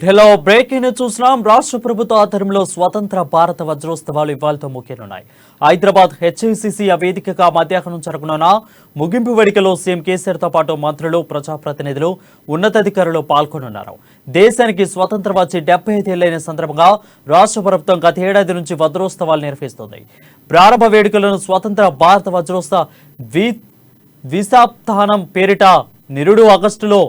Hello breaking news చూస్తున్నాం. రాష్ట్ర ప్రభుత్వ ఆధ్వర్యంలో స్వతంత్ర భారత వజ్రోత్సవాలు ఇవాళతో ముగియనున్నాయి. హైదరాబాద్ హెచ్ఐసిసి వేదికగా మధ్యాహ్నం జరగనున్న ముగింపు వేడుకలో సీఎం కేసీఆర్తో పాటు మంత్రులు, ప్రజాప్రతినిధులు, ఉన్నతాధికారులు పాల్గొనున్నారు. దేశానికి స్వతంత్రం వచ్చి 75 ఏళ్లైన సందర్భంగా రాష్ట్ర ప్రభుత్వం గత ఏడాది నుంచి వజ్రోత్సవాలు నిర్వహిస్తోంది. ప్రారంభ వేడుకలను స్వతంత్ర భారత వజ్రోత్సవ ద్విసప్తాహనం పేరిట నిరుడు ఆగస్టులో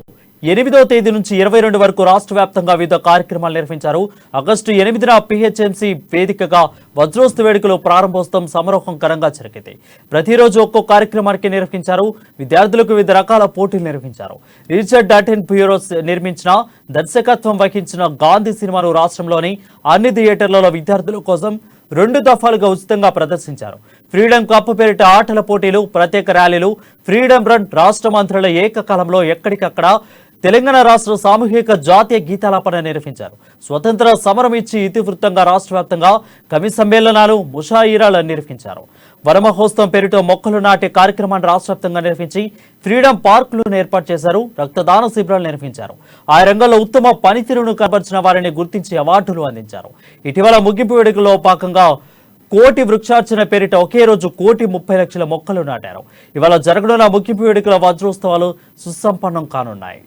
8వ తేదీ నుంచి 22 వరకు రాష్ట్ర వ్యాప్తంగా వివిధ కార్యక్రమాలు నిర్వహించారు. ఆగస్టు 8న పిహెచ్ఎంసీ వేదికగా వజ్రోత్సవ వేడుకలు ప్రారంభోత్సవం సమారోహం ఘనంగా జరిగింది. ప్రతిరోజు ఒక్కో కార్యక్రమానికి నిర్వహించారు. విద్యార్థులకు వివిధ రకాల పోటీలు నిర్వహించారు. రిచర్డ్ డాటెన్ బ్యూరో నిర్మించిన దర్శకత్వం వహించిన గాంధీ సినిమాను రాష్ట్రంలోని అన్ని థియేటర్లలో విద్యార్థుల కోసం 2 దఫాలుగా ఉచితంగా ప్రదర్శించారు. ఫ్రీడమ్ కప్ పేరిట ఆటల పోటీలు, ప్రత్యేక ర్యాలీలు, ఫ్రీడమ్ రన్, రాష్ట్ర మంత్రుల ఏకకాలంలో ఎక్కడికక్కడ తెలంగాణ రాష్ట్ర సామూహిక జాతీయ గీతాలాపన నిర్వహించారు. స్వతంత్ర సమరం ఇచ్చి ఇతివృత్తంగా రాష్ట్ర వ్యాప్తంగా కవి సమ్మేళనాలు, ముషాయిరాలు నిర్వహించారు. వనమహోత్సవం పేరుతో మొక్కలు నాటే కార్యక్రమాన్ని రాష్ట్ర వ్యాప్తంగా నిర్వహించి ఫ్రీడమ్ పార్కులను ఏర్పాటు చేశారు. రక్తదాన శిబిరాలు నిర్వహించారు. ఆ రంగంలో ఉత్తమ పనితీరును కనబరిచిన వారిని గుర్తించి అవార్డులు అందించారు. ఇటీవల ముగింపు వేడుకలో భాగంగా కోటి వృక్షార్చన పేరిట ఒకే రోజు 1,30,00,000 మొక్కలు నాటారు. ఇవాళ జరగనున్న ముగింపు వేడుకల వజ్రోత్సవాలు సుసంపన్నం కానున్నాయి.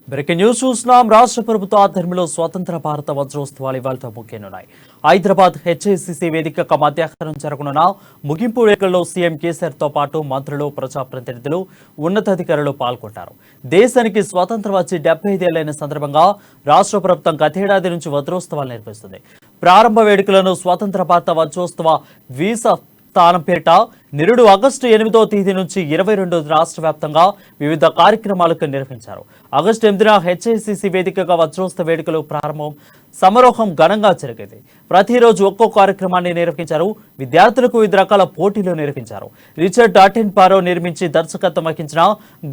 బ్రేకింగ్ న్యూస్ చూస్తున్నాం. రాష్ట్ర ప్రభుత్వ ఆధ్వర్యంలో స్వతంత్ర భారత వజ్రోత్సవాలు ఇవాళతో ముగియనున్నాయి. హైదరాబాద్ హెచ్ఐసిసి వేదికగా మధ్యాహ్నం జరగనున్న ముగింపు వేడుకల్లో సీఎం కేసీఆర్తో పాటు మంత్రులు, ప్రజాప్రతినిధులు, ఉన్నతాధికారులు పాల్గొంటారు. దేశానికి స్వతంత్రం వచ్చి 75 ఏళ్లైన సందర్భంగా రాష్ట్ర ప్రభుత్వం గతేడాది నుంచి వజ్రోత్సవాలు నిర్వహిస్తుంది. ప్రారంభ వేడుకలను స్వతంత్ర భారత వజ్రోత్సవ స్థానం పేరిట నిరుడు ఆగస్టు 8వ తేదీ నుంచి 22 రాష్ట్ర వ్యాప్తంగా వివిధ కార్యక్రమాలకు నిర్వహించారు. ఆగస్టు 8న హెచ్ఐసిసి వేదికగా వజ్రోత్సవ వేడుకలు ప్రారంభం సమారోహం ఘనంగా జరిగింది. ప్రతిరోజు ఒక్కో కార్యక్రమాన్ని నిర్వహించారు. విద్యార్థులకు వివిధ రకాల పోటీలు నిర్వహించారు. రిచర్డ్ డాటెన్ బ్యూరో నిర్మించి దర్శకత్వం వహించిన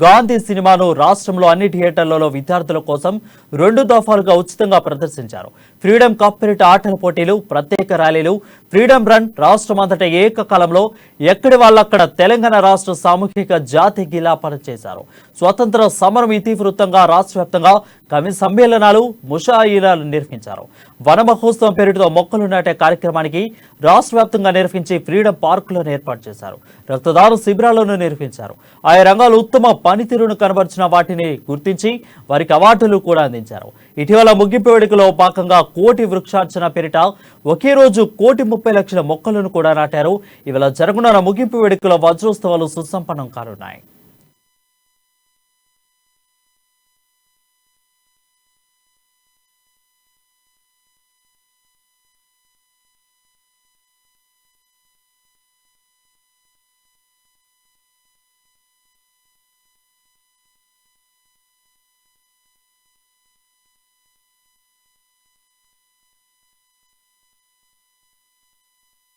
గాంధీ సినిమాను రాష్ట్రంలో అన్ని థియేటర్లలో విద్యార్థుల కోసం 2 దఫాలుగా ఉచితంగా ప్రదర్శించారు. ఫ్రీడమ్ కప్ పేరిట ఆటల పోటీలు, ప్రత్యేక ర్యాలీలు, ఫ్రీడమ్ రన్, రాష్ట్రమంతటా ఏకకాలంలో ఎక్కడి వాళ్ళక్కడ తెలంగాణ రాష్ట్ర సామూహిక జాతీయ గీతాలాపన చేశారు. స్వతంత్ర సమరం ఇతివృత్తంగా రాష్ట్ర వ్యాప్తంగా కవి సమ్మేళనాలు, ముషాయిరాలు నిర్వహించారు. వన మహోత్సవం పేరుతో మొక్కలు నాటే కార్యక్రమానికి రాష్ట్ర వ్యాప్తంగా నిర్వహించి ఫ్రీడమ్ పార్కులను ఏర్పాటు చేశారు. రక్తదాన శిబిరాలను నిర్వహించారు. ఆయా రంగాలు ఉత్తమ పనితీరును కనబరిచిన వాటిని గుర్తించి వారికి అవార్డులు కూడా అందించారు. ఇటీవల ముగింపు వేడుకలో భాగంగా కోటి వృక్షార్చన పేరిట ఒకే రోజు 1,30,00,000 మొక్కలను కూడా నాటారు. ఇవాళ జరగనున్న ముగింపు వేడుకలో వజ్రోత్సవాలు సుసంపన్నం కానున్నాయి.